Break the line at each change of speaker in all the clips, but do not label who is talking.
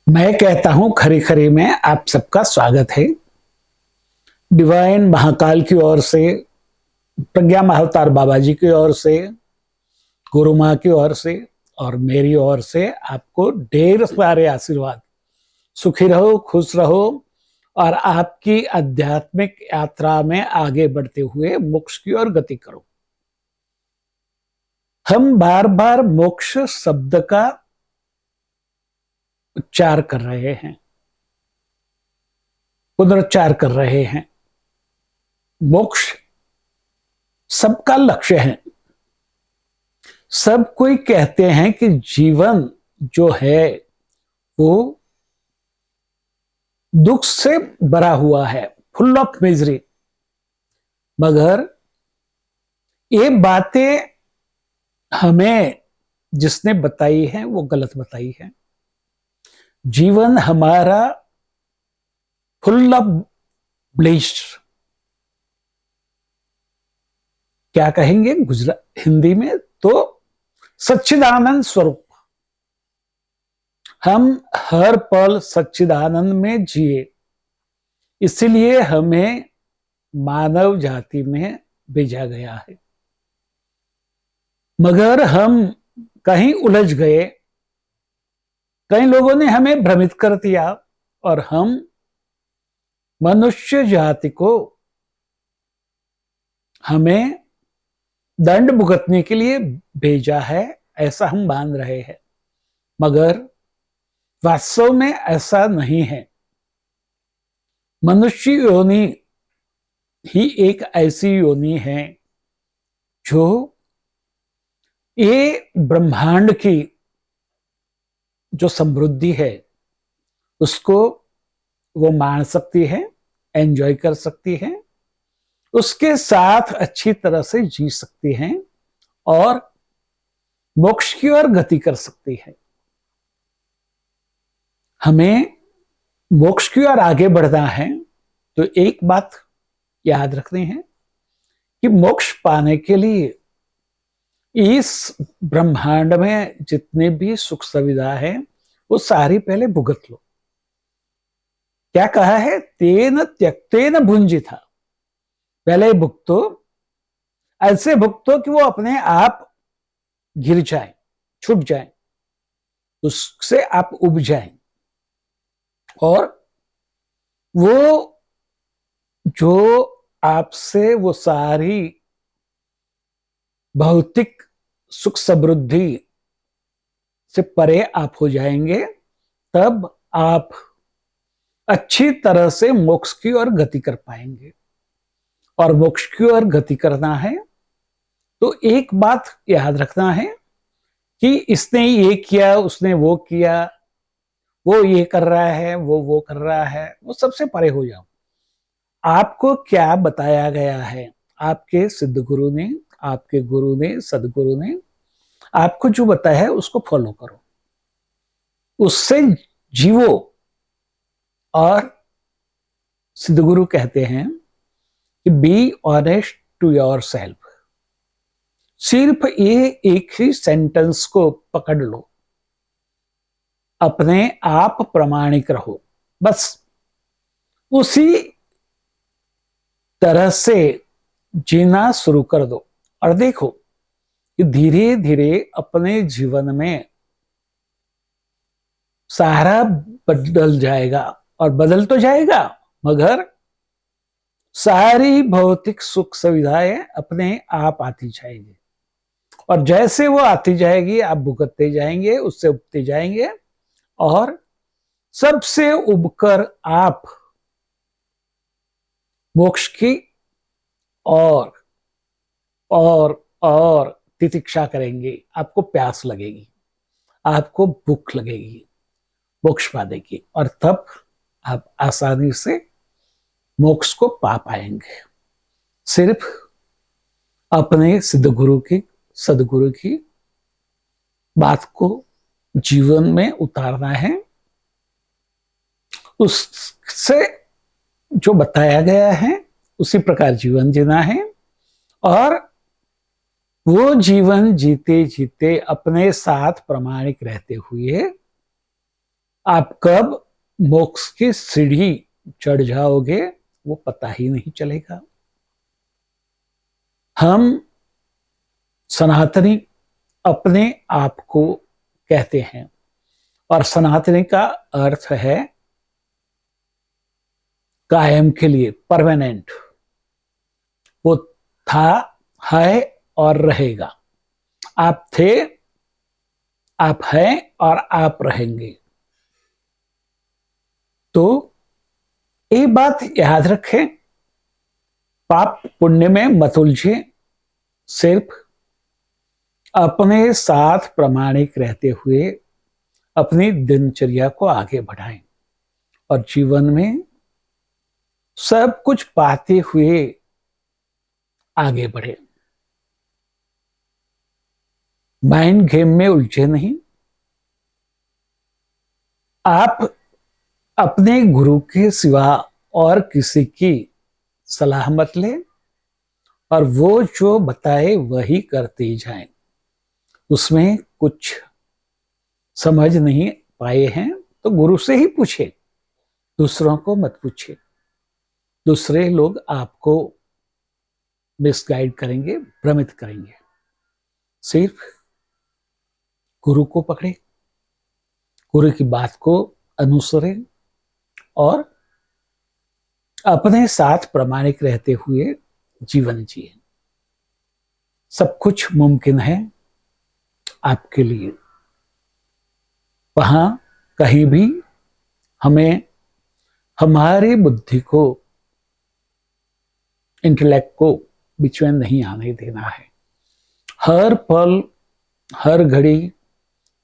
मैं कहता हूं खरी खरी में आप सबका स्वागत है। डिवाइन महाकाल की ओर से, प्रज्ञा महाअवतार बाबा जी की ओर से, गुरु माँ की ओर से और मेरी ओर से आपको ढेर सारे आशीर्वाद। सुखी रहो, खुश रहो और आपकी आध्यात्मिक यात्रा में आगे बढ़ते हुए मोक्ष की ओर गति करो। हम बार बार मोक्ष शब्द का उच्चार कर रहे हैं, पुनरुच्चार कर रहे हैं। मोक्ष सबका लक्ष्य है। सब कोई कहते हैं कि जीवन जो है वो दुख से भरा हुआ है, फुल ऑफ मिजरी। मगर ये बातें हमें जिसने बताई है वो गलत बताई है। जीवन हमारा फुल ऑफ ब्लिस, क्या कहेंगे गुजरात हिंदी में तो सच्चिदानंद स्वरूप। हम हर पल सच्चिदानंद में जिए, इसलिए हमें मानव जाति में भेजा गया है। मगर हम कहीं उलझ गए, कई लोगों ने हमें भ्रमित कर दिया और हम मनुष्य जाति को हमें दंड भुगतने के लिए भेजा है, ऐसा हम मान रहे हैं। मगर वास्तव में ऐसा नहीं है। मनुष्य योनि ही एक ऐसी योनि है जो ये ब्रह्मांड की जो समृद्धि है उसको वो मान सकती है, एंजॉय कर सकती है, उसके साथ अच्छी तरह से जी सकती है और मोक्ष की ओर गति कर सकती है। हमें मोक्ष की ओर आगे बढ़ना है तो एक बात याद रखनी है कि मोक्ष पाने के लिए इस ब्रह्मांड में जितने भी सुख सुविधा है वो सारी पहले भुगत लो। क्या कहा है? तेन त्यक्तेन भुंजिता। पहले भुगतो, ऐसे भुगतो कि वो अपने आप गिर जाए, छूट जाए, उससे आप उब जाए और वो जो आपसे वो सारी भौतिक सुख समृद्धि से परे आप हो जाएंगे, तब आप अच्छी तरह से मोक्ष की ओर गति कर पाएंगे। और मोक्ष की ओर गति करना है तो एक बात याद रखना है कि इसने ये किया, उसने वो किया, वो ये कर रहा है, वो कर रहा है, वो सबसे परे हो जाओ। आपको क्या बताया गया है? आपके सिद्ध गुरु ने, आपके गुरु ने, सदगुरु ने आपको जो बताया है उसको फॉलो करो, उससे जीवो। और सिद्ध गुरु कहते हैं कि be honest to yourself. सिर्फ ये एक ही सेंटेंस को पकड़ लो, अपने आप प्रामाणिक रहो, बस उसी तरह से जीना शुरू कर दो और देखो कि धीरे धीरे अपने जीवन में सारा बदल जाएगा। और बदल तो जाएगा मगर सारी भौतिक सुख सुविधाएं अपने आप आती जाएगी और जैसे वो आती जाएगी आप भुगतते जाएंगे, उससे उबते जाएंगे और सबसे उबकर आप मोक्ष की और और तितिक्षा करेंगे। आपको प्यास लगेगी, आपको भूख लगेगी मोक्ष पाने की, और तब आप आसानी से मोक्ष को पा पाएंगे। सिर्फ अपने सिद्ध गुरु की, सदगुरु की बात को जीवन में उतारना है, उससे जो बताया गया है उसी प्रकार जीवन जीना है और वो जीवन जीते जीते अपने साथ प्रामाणिक रहते हुए आप कब मोक्ष की सीढ़ी चढ़ जाओगे वो पता ही नहीं चलेगा। हम सनातनी अपने आप को कहते हैं और सनातनी का अर्थ है कायम के लिए, परमानेंट। वो था, है और रहेगा। आप थे, आप हैं और आप रहेंगे। तो एक बात याद रखें, पाप पुण्य में मत उलझे, सिर्फ अपने साथ प्रामाणिक रहते हुए अपनी दिनचर्या को आगे बढ़ाएं और जीवन में सब कुछ पाते हुए आगे बढ़े। माइंड गेम में उलझे नहीं। आप अपने गुरु के सिवा और किसी की सलाह मत ले और वो जो बताए वही करते जाएं। उसमें कुछ समझ नहीं पाए हैं तो गुरु से ही पूछे, दूसरों को मत पूछे। दूसरे लोग आपको मिसगाइड करेंगे, भ्रमित करेंगे। सिर्फ गुरु को पकड़े, गुरु की बात को अनुसरें और अपने साथ प्रामाणिक रहते हुए जीवन जिए। सब कुछ मुमकिन है आपके लिए। वहां कहीं भी हमें हमारी बुद्धि को, इंटेलेक्ट को बीच में नहीं आने देना है। हर पल, हर घड़ी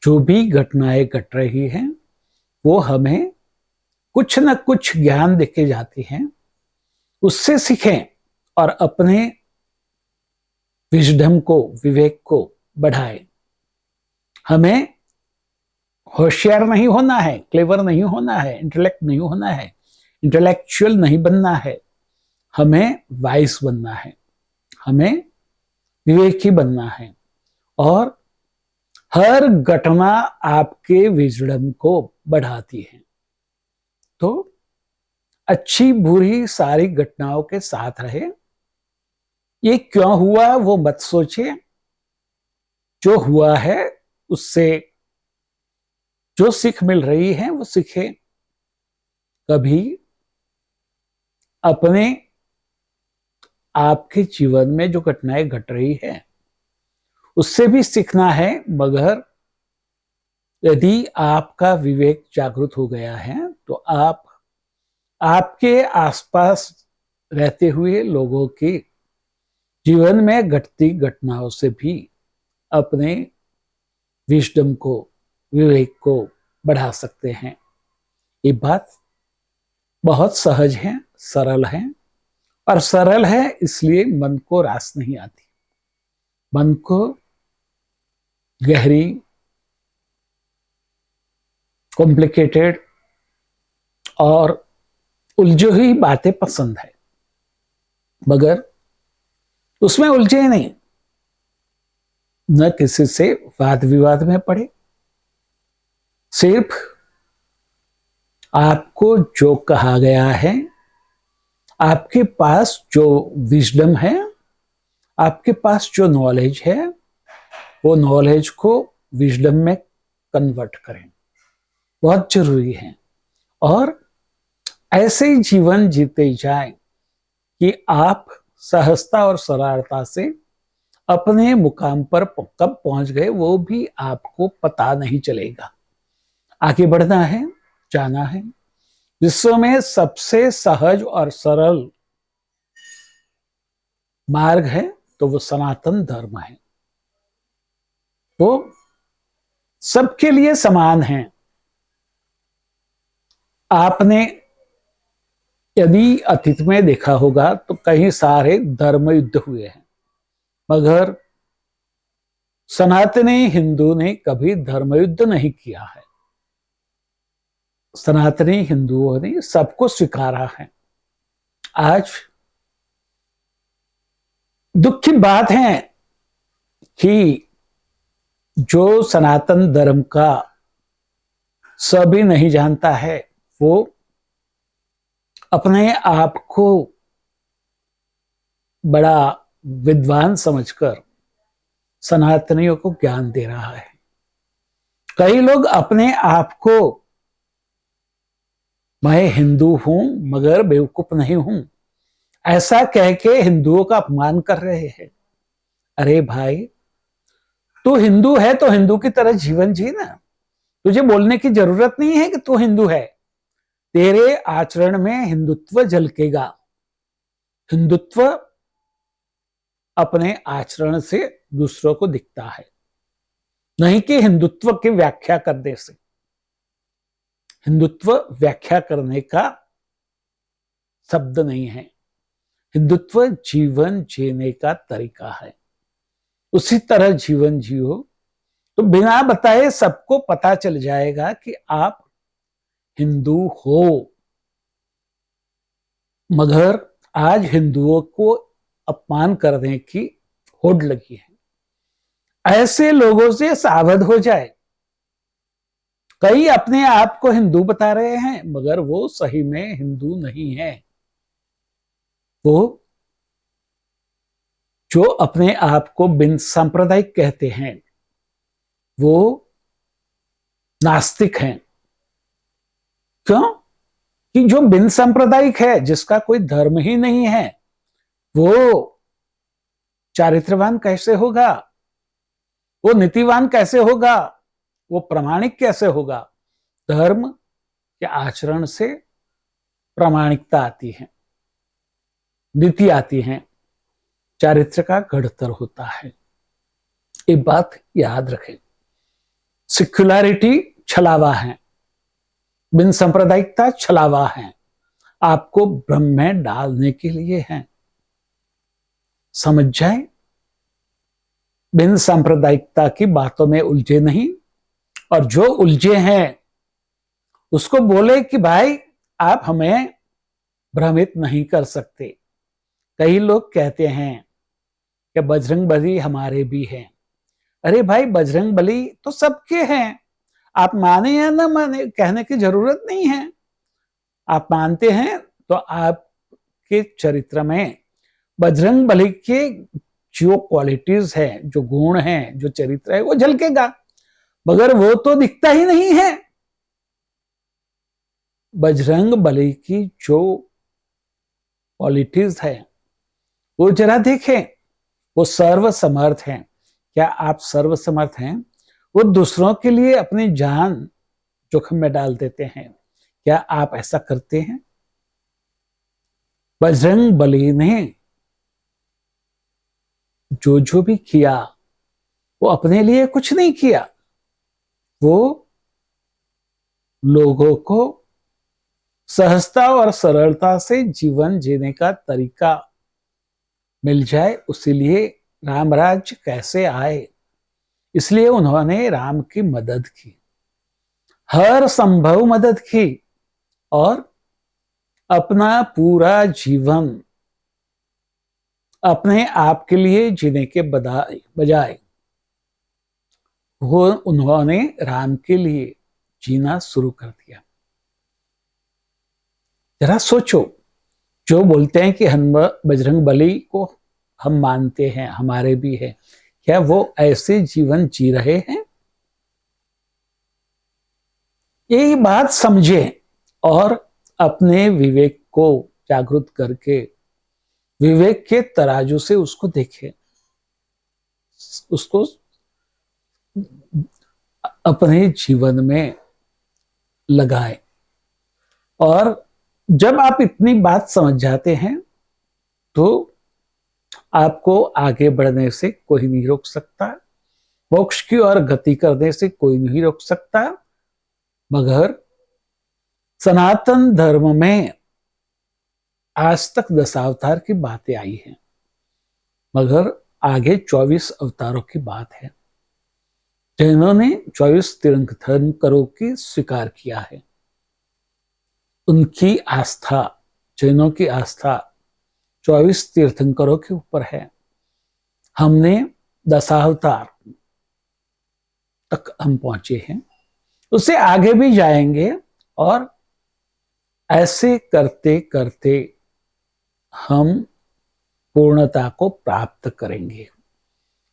जो भी घटनाएं घट रही हैं वो हमें कुछ न कुछ ज्ञान देके जाती हैं। उससे सीखें और अपने विजडम को, विवेक को बढ़ाएं। हमें होशियार नहीं होना है, क्लेवर नहीं होना है, इंटेलेक्ट नहीं होना है, इंटेलेक्चुअल नहीं बनना है। हमें वाइस बनना है, हमें विवेकी बनना है और हर घटना आपके विजडम को बढ़ाती है। तो अच्छी बुरी सारी घटनाओं के साथ रहे। ये क्यों हुआ वो मत सोचे, जो हुआ है उससे जो सीख मिल रही है वो सीखे। कभी अपने आपके जीवन में जो घटनाएं घट रही है उससे भी सीखना है, मगर यदि आपका विवेक जागृत हो गया है तो आप आपके आसपास रहते हुए लोगों के जीवन में घटती घटनाओं से भी अपने विजडम को, विवेक को बढ़ा सकते हैं। ये बात बहुत सहज है, सरल है और सरल है इसलिए मन को रास नहीं आती। मन को गहरी, कॉम्प्लिकेटेड और उलझी हुई बातें पसंद है, मगर उसमें उलझे नहीं। न किसी से वाद विवाद में पड़े, सिर्फ आपको जो कहा गया है, आपके पास जो विजडम है, आपके पास जो नॉलेज है, वो नॉलेज को विजडम में कन्वर्ट करें, बहुत जरूरी है। और ऐसे ही जीवन जीते जाएं कि आप सहजता और सरलता से अपने मुकाम पर कब पहुंच गए वो भी आपको पता नहीं चलेगा। आगे बढ़ना है, जाना है। विश्व में सबसे सहज और सरल मार्ग है तो वो सनातन धर्म है। वो सबके लिए समान है। आपने यदि अतीत में देखा होगा तो कई सारे धर्म युद्ध हुए हैं, मगर सनातनी हिंदू ने कभी धर्म युद्ध नहीं किया है। सनातनी हिंदुओं ने सबको स्वीकारा है। आज दुख की बात है कि जो सनातन धर्म का स भी नहीं जानता है, वो अपने आप को बड़ा विद्वान समझकर सनातनियों को ज्ञान दे रहा है। कई लोग अपने आप को मैं हिंदू हूं मगर बेवकूफ नहीं हूं ऐसा कह के हिंदुओं का अपमान कर रहे हैं। अरे भाई, तू हिंदू है तो हिंदू की तरह जीवन जी ना। तुझे बोलने की जरूरत नहीं है कि तू हिंदू है। तेरे आचरण में हिंदुत्व झलकेगा। हिंदुत्व अपने आचरण से दूसरों को दिखता है, नहीं कि हिंदुत्व की व्याख्या करने से। हिंदुत्व व्याख्या करने का शब्द नहीं है। हिंदुत्व जीवन जीने का तरीका है। उसी तरह जीवन जियो तो बिना बताए सबको पता चल जाएगा कि आप हिंदू हो। मगर आज हिंदुओं को अपमान करने की होड़ लगी है। ऐसे लोगों से सावध हो जाए। कई अपने आप को हिंदू बता रहे हैं मगर वो सही में हिंदू नहीं है। वो जो अपने आप को बिन सांप्रदायिक कहते हैं वो नास्तिक हैं। क्यों? कि जो बिन सांप्रदायिक है, जिसका कोई धर्म ही नहीं है, वो चारित्रवान कैसे होगा? वो नीतिवान कैसे होगा? वो प्रामाणिक कैसे होगा? धर्म के आचरण से प्रामाणिकता आती है, नीति आती है, चारित्र का घड़तर होता है। ये बात याद रखें। सिक्युलरिटी छलावा है, बिन सांप्रदायिकता छलावा है, आपको भ्रम में डालने के लिए है। समझ जाए, बिन सांप्रदायिकता की बातों में उलझे नहीं, और जो उलझे हैं उसको बोले कि भाई आप हमें भ्रमित नहीं कर सकते। कई लोग कहते हैं कि बजरंगबली हमारे भी हैं। अरे भाई, बजरंगबली तो सबके हैं। आप माने या ना माने, कहने की जरूरत नहीं है। आप मानते हैं तो आपके चरित्र में बजरंगबली के जो क्वालिटीज हैं, जो गुण हैं, जो चरित्र है, वो झलकेगा। मगर वो तो दिखता ही नहीं है। बजरंगबली की जो क्वालिटीज है वो जरा देखें। वो सर्वसमर्थ हैं। क्या आप सर्वसमर्थ हैं? वो दूसरों के लिए अपनी जान जोखिम में डाल देते हैं। क्या आप ऐसा करते हैं? बजरंगबली ने जो जो भी किया वो अपने लिए कुछ नहीं किया। वो लोगों को सहजता और सरलता से जीवन जीने का तरीका मिल जाए, उसीलिए रामराज्य कैसे आए, इसलिए उन्होंने राम की मदद की, हर संभव मदद की, और अपना पूरा जीवन अपने आप के लिए जीने के बजाय वो उन्होंने राम के लिए जीना शुरू कर दिया। जरा सोचो, जो बोलते हैं कि हम बजरंगबली को हम मानते हैं, हमारे भी है, क्या वो ऐसे जीवन जी रहे हैं? यही बात समझे और अपने विवेक को जागृत करके विवेक के तराजू से उसको देखें, उसको अपने जीवन में लगाए। और जब आप इतनी बात समझ जाते हैं तो आपको आगे बढ़ने से कोई नहीं रोक सकता, मोक्ष की ओर गति करने से कोई नहीं रोक सकता। मगर सनातन धर्म में आज तक 10 अवतार की बातें आई हैं, मगर आगे 24 अवतारों की बात है, जिन्होंने 24 तीर्थंकरों की स्वीकार किया है। उनकी आस्था, जैनों की आस्था 24 तीर्थंकरों के ऊपर है। हमने 10 अवतार तक हम पहुंचे हैं। उससे आगे भी जाएंगे और ऐसे करते करते हम पूर्णता को प्राप्त करेंगे।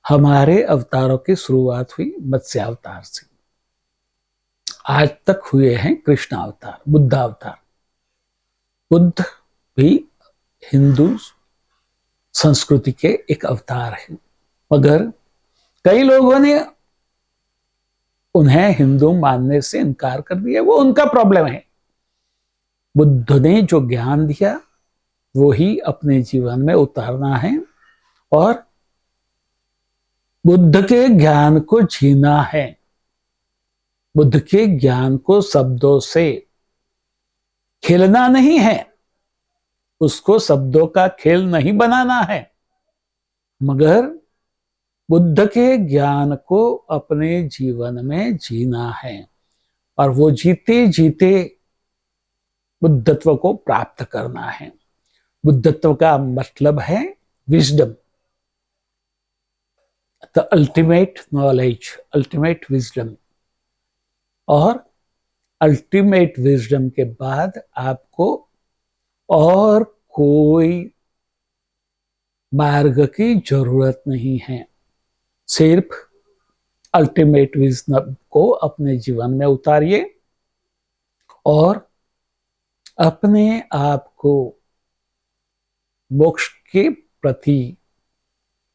हमारे अवतारों की शुरुआत हुई मत्स्य अवतार से, आज तक हुए हैं कृष्ण अवतार, बुद्ध अवतार। बुद्ध भी हिंदू संस्कृति के एक अवतार हैं, मगर कई लोगों ने उन्हें हिंदू मानने से इनकार कर दिया, वो उनका प्रॉब्लम है। बुद्ध ने जो ज्ञान दिया वो ही अपने जीवन में उतारना है और बुद्ध के ज्ञान को जीना है। बुद्ध के ज्ञान को शब्दों से खेलना नहीं है, उसको शब्दों का खेल नहीं बनाना है, मगर बुद्ध के ज्ञान को अपने जीवन में जीना है और वो जीते जीते बुद्धत्व को प्राप्त करना है। बुद्धत्व का मतलब है wisdom, the ultimate knowledge, ultimate wisdom. और अल्टीमेट विजडम के बाद आपको और कोई मार्ग की जरूरत नहीं है, सिर्फ अल्टीमेट विजडम को अपने जीवन में उतारिए और अपने आप को मोक्ष के प्रति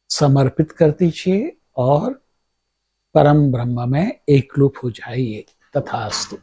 समर्पित कर दीजिए और परम ब्रह्म में एकरूप हो जाइए। तथास्तु।